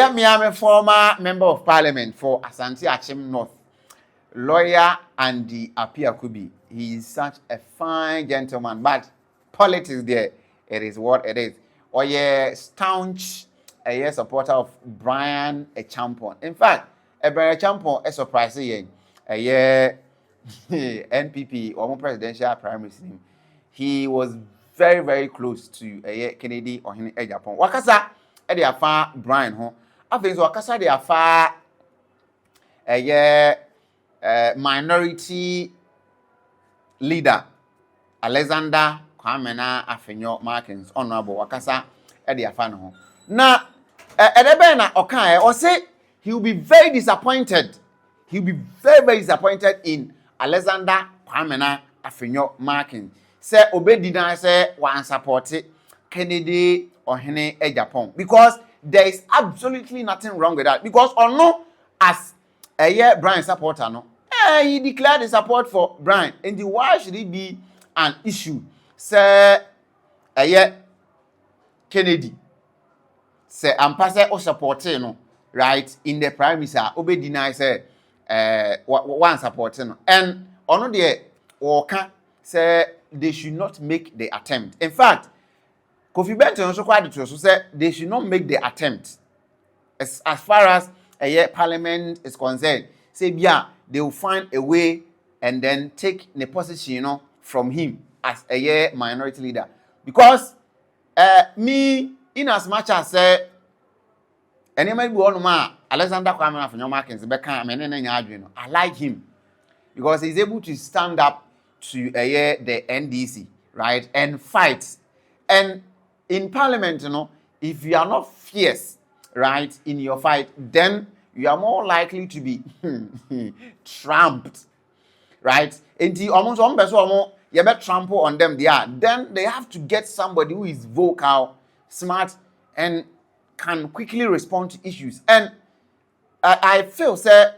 I'm a former member of parliament for Asante Achim North, lawyer and the Appiah Kubi. He is such a fine gentleman, but politics there, it is what it is. Or staunch a supporter of Bryan a champion. In fact, a Bryan champion is surprising. A NPP or presidential primary. He was very, very close to Kennedy or Ken.Agyapong. Wakasa e dey afa Bryan ho. Afenso wakasa dey afa minority leader Alexander Kwamena Afenyo-Markin honorable wakasa e dey afa no ho. Na edebe na okan o say he will be very disappointed. He will be very, very disappointed in Alexander Kwamena Afenyo-Markin. Say obedina say one support Kennedy or Ken.Agyapong, because there is absolutely nothing wrong with that. Because or no, as a Bryan supporter, no, he declared his support for Bryan. And why should it be an issue? Say Kennedy. Say ampase o support no, right, in the prime minister obedina say one support no. And ono de oka say they should not make the attempt. In fact, Kofi Benton also quite to say they should not make the attempt. As far as parliament is concerned, say yeah, they will find a way and then take the position, from him as a minority leader. Because me, in as much as say anybody go on Alexander Kwamena Afenyo-Markin, I like him because he's able to stand up to the NDC, right, and fight. And in parliament, if you are not fierce, right, in your fight, then you are more likely to be trampled, right? And the almost one person you better trample on them there. Then they have to get somebody who is vocal, smart, and can quickly respond to issues. And I feel, sir,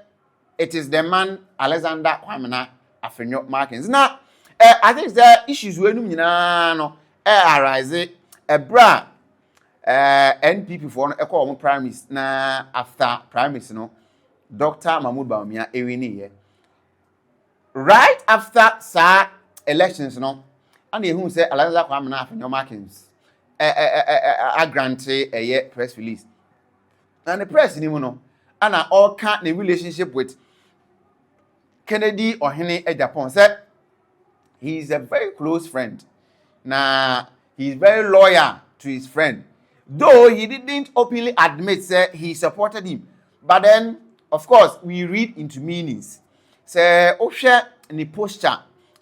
it is the man Alexander Kwamena Afenyo-Markin. Now, I think the issues we no arise bra NPP for no call primaries na after primaries Dr. Mahmoud Bawumia ewini right after sa elections and who say Alexander Kwamena Afenyo-Markin grante a press release. And the press ni and all can't the relationship with Kennedy or Ken.Agyapong said he is a very close friend. Now, he is very loyal to his friend. Though he didn't openly admit say he supported him. But then, of course, we read into meanings. Say, share in the posture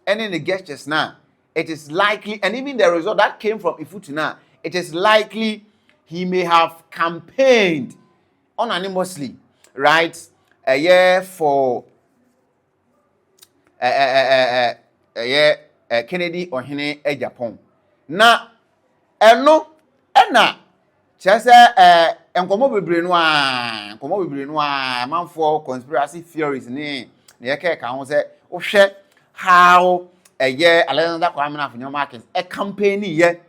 and in the gestures now, it is likely, and even the result that came from Ifutuna, it is likely he may have campaigned unanimously, right? A year for Kennedy or Ken.Agyapong. Na eno ena chese enkomo bebre no a man for conspiracy theories ni yeke ka ho se wo hwe how Alexander Kwamena Afenyo-Markin campaign ye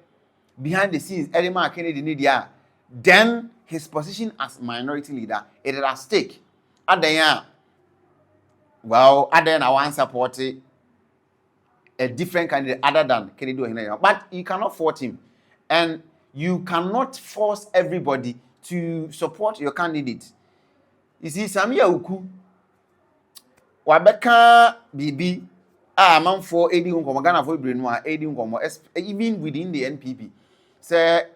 behind the scenes Edema Kennedy ni dia, then his position as minority leader it is at stake. Adan well, adan I want support a different candidate other than Kennedy or Ken.Agyapong. But you cannot force him. And you cannot force everybody to support your candidate. You see, Samia Uku, Wabeka BB, man for Edi Unkomo, Ghana for Brinoa, Edi Unkomo, even within the NPP.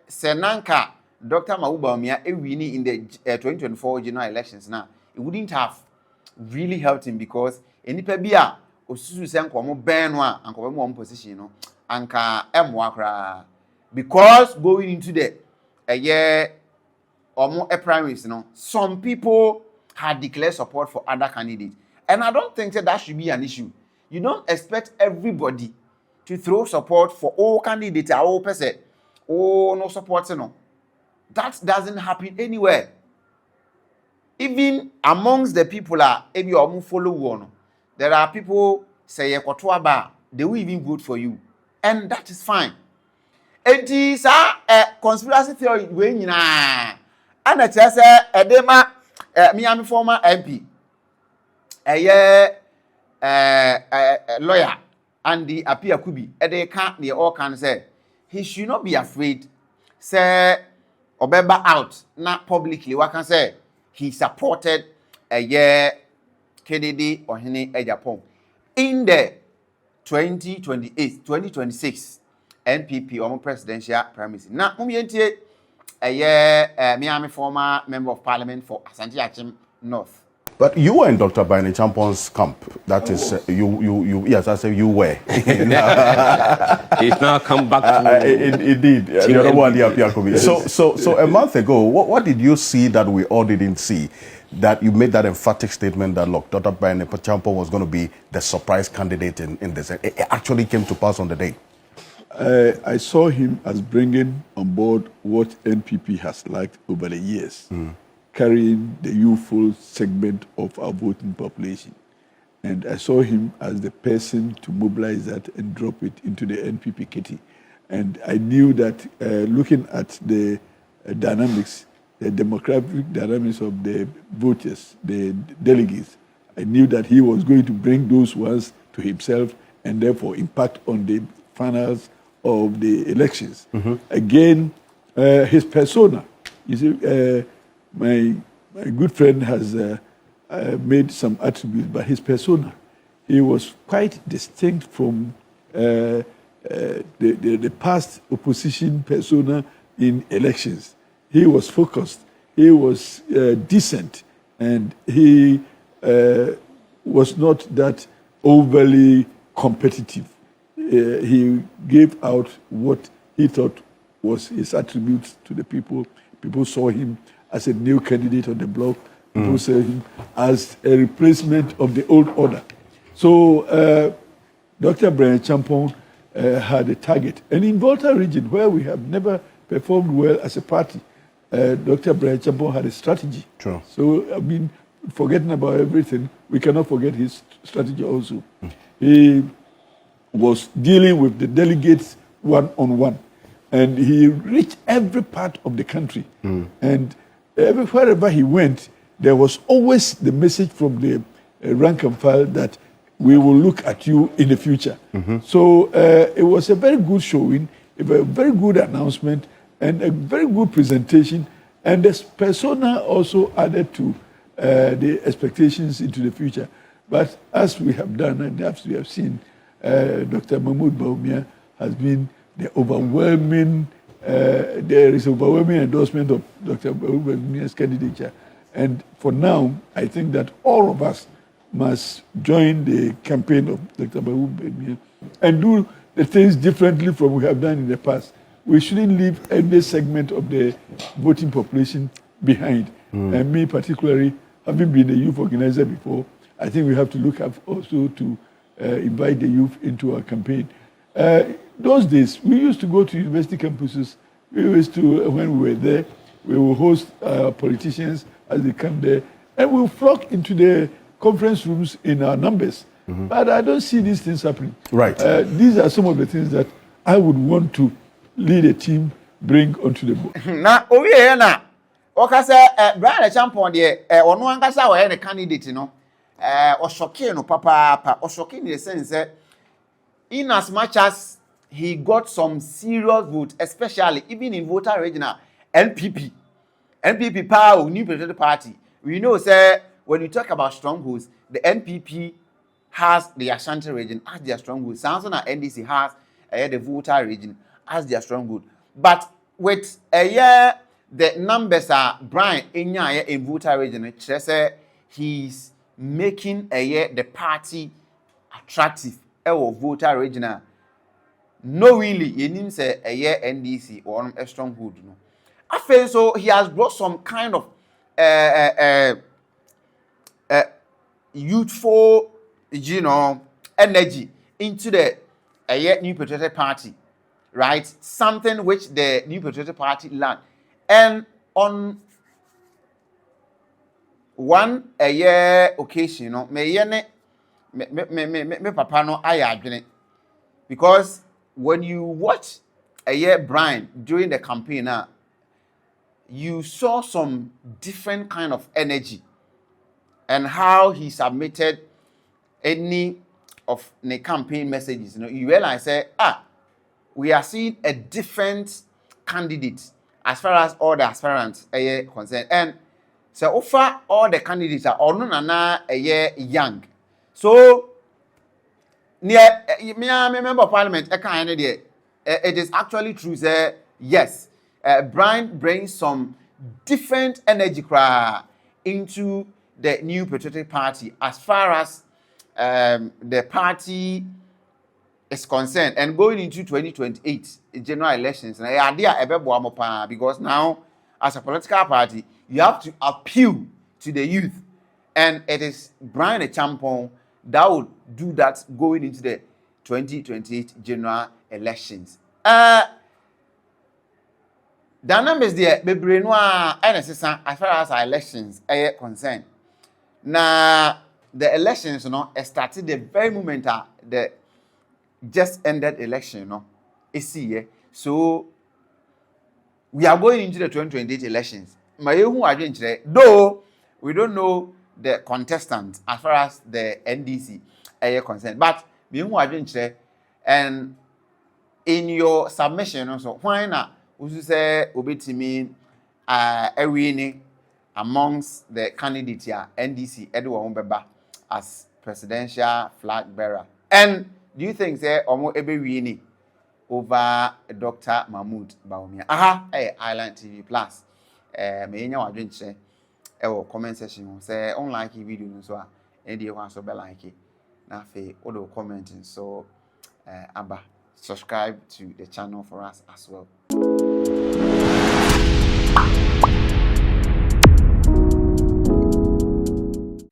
Senanka, Dr. Mahmoud Bawumia, winning in the 2024 general elections now, it wouldn't have really helped him because any pebia osusu se nkomo ben no a ankomo mo position no anka emwa kra, because going into the primaries some people had declared support for other candidates, and I don't think that should be an issue. You don't expect everybody to throw support for all candidates, all person, no support that doesn't happen anywhere. Even amongst the people maybe you follow one, there are people say they will even vote for you, and that is fine. It is a conspiracy theory when ana kyerɛ edema Miami former MP lawyer and the Appiah Kubi they can't the all can say he should not be afraid say obeba out not publicly what can say he supported Kennedy or Ken.Agyapong in the 2026 NPP or presidential primaries. Now, Miami former member of parliament for Afenyo-Markin North. But you were in Dr. Bryan Champon's camp. That is, you. Yes, I say you were. He's now come back to indeed. The other one, the Appiah Kubi. So a month ago, what did you see that we all didn't see? That you made that emphatic statement that look, Dr. Bryan Champon was going to be the surprise candidate in this. It actually came to pass on the day. I saw him as bringing on board what NPP has liked over the years, carrying the youthful segment of our voting population. And I saw him as the person to mobilize that and drop it into the NPP kitty. And I knew that looking at the dynamics, the demographic dynamics of the voters, the delegates, I knew that he was going to bring those ones to himself and therefore impact on the finals of the elections. Again, his persona. You see, my good friend has made some attributes, but his persona, he was quite distinct from the past opposition persona in elections. He was focused, he was decent, and he was not that overly competitive. He gave out what he thought was his attributes to the people. People saw him as a new candidate on the block. People saw him as a replacement of the old order. So Dr. Bryan Champong had a target. And in Volta region, where we have never performed well as a party, Dr. Bryan Champong had a strategy. True. So, I mean, forgetting about everything, we cannot forget his strategy also. He was dealing with the delegates one-on-one. And he reached every part of the country. And wherever he went, there was always the message from the rank and file that we will look at you in the future. So it was a very good showing, a very good announcement, and a very good presentation. And this persona also added to the expectations into the future. But as we have done, and as we have seen, Dr. Mahmoud Bawumia has been the overwhelming, there is overwhelming endorsement of Dr. Bawumia's candidature. And for now, I think that all of us must join the campaign of Dr. Bawumia and do the things differently from what we have done in the past. We shouldn't leave any segment of the voting population behind. And me particularly, having been a youth organizer before, I think we have to look up also to invite the youth into our campaign. Those days, we used to go to university campuses. We used to, when we were there, we will host politicians as they come there, and we'll flock into the conference rooms in our numbers. But I don't see these things happening. Right. These are some of the things that I would want to lead a team, bring onto the board. Na owie na okase Bryan Champon de ono ankasa wo the candidate no oshoke no papa oshoke in the sense in as much as he got some serious vote, especially even in voter regional NPP power new political party. We know say when you talk about strongholds, the NPP has the Ashanti region as their stronghold. Samson and NDC has the voter region as their stronghold. But with the numbers are Bryan in voter region, he's making the party attractive voter regional. Knowingly, you need say NDC or a stronghold. No, I feel so. He has brought some kind of youthful, energy into the new patriotic party, right? Something which the new patriotic party learned, and on one occasion, me papa no aya because when you watch Bryan during the campaign, you saw some different kind of energy and how he submitted any of the campaign messages. You realize we are seeing a different candidate as far as all the aspirants are concerned. And so far, all the candidates are all a year young. So, near me, member of parliament, it is actually true. Yes, Bryan brings some different energy into the new patriotic party as far as the party is concerned, and going into 2028 general elections, because now as a political party you have to appeal to the youth, and it is Bryan-Agyapong that will do that going into the 2028 general elections. The numbers there bebree no as far as our elections are concerned. Now the elections started the very moment the just ended election, so we are going into the 2028 elections. Though we don't know the contestants as far as the NDC are concerned, but and in your submission also, why not? We say obetimi winning amongst the candidates here, NDC Edward Ombeba as presidential flag bearer. And do you think omo ebe winning over Dr. Mahmoud Bawumia? Island TV Plus. Me nya wadwen che comment section say unlike video no so and you want so be like it. Na fe odo commenting so subscribe to the channel for us as well.